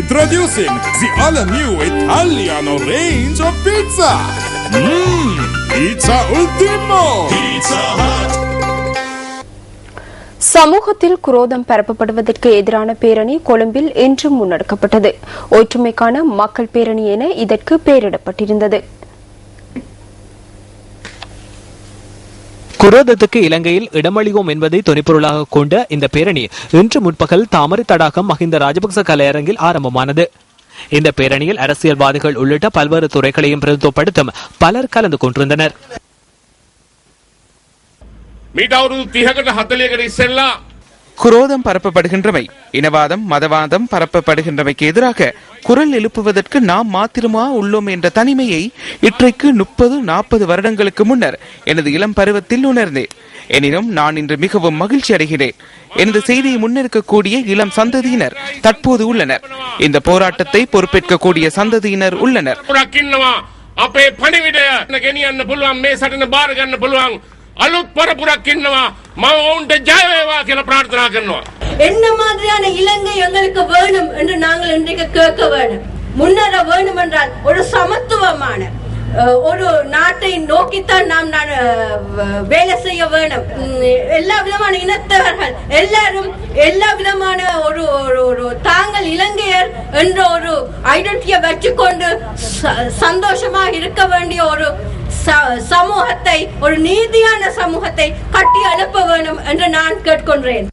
Introducing the all-new Italiano range of pizza. Pizza Ultimo. Pizza Hut. சமூகத்தில் குரோதம் பரப்பப்படுவதற்கு எதிரான பேரணி கொழும்பில் இன்று முன்னெடுக்கப்பட்டது. ஒற்றுமைக்கான மக்கள் பேரணி என இதற்கு பெயரிடப்பட்டிருந்தது. குரோதத்துக்கு இலங்கையில் இடமளிவோம் என்பதை துணைப்பொருளாக கொண்ட இந்த பேரணி இன்று முற்பகல் தாமரை தடாகம் மஹிந்த ராஜபக்ச கலையரங்கில் ஆரம்பமானது. இந்த பேரணியில் அரசியல்வாதிகள் உள்ளிட்ட பல்வேறு துறைகளையும் பிரதிநிதித்துவப்படுத்தும் பலர் கலந்து கொண்டிருந்தனர். குரோதம் பரப்பப்படுகின்றமை, இனவாதம் மதவாதம் பரப்பப்படுகின்றமைக்கு எதிராக குரல் எழுப்புவதற்கு நாம் மாத்திரமா உள்ளோம் என்ற தனிமையை இன்றைக்கு 30-40 வருடங்களுக்கு முன்னர் எனது இளம் பருவத்தில் உணர்ந்தேன். எனினும் நான் இன்று மிகவும் மகிழ்ச்சி அடைகிறேன். எனது செய்தியை முன்னெடுக்கக்கூடிய இளம் சந்ததியினர் தற்போது உள்ளனர். இந்த போராட்டத்தை பொறுப்பேற்கக்கூடிய சந்ததியினர் உள்ளனர். අලුත් පරපුරක් ඉන්නවා මම ඔවුන්ට ජය වේවා කියලා ප්‍රාර්ථනා කරනවා. என்ன மாதிரியான இலங்கை எங்களுக்கு வேணும் என்று நாங்கள் இன்றைக்கு கேட்க வேண்டும். முன்னேற வேண்டும் என்றால் ஒரு சமத்துவமான ஒரு நாட்டை நோக்கித்தான் நாம் வேலை செய்ய வேண்டும். எல்லா விதமான இனத்தவர்கள் எல்லாரும் எல்லா விதமான ஒரு தாங்கள் இலங்கையர் என்ற ஒரு ஐடென்டிட்டியை வச்சுக்கொண்டு சந்தோஷமாக இருக்க வேண்டிய ஒரு சமூகத்தை, ஒரு நீதியான சமூகத்தை கட்டி அனுப்ப வேண்டும் என்று நான் கேட்கின்றேன்.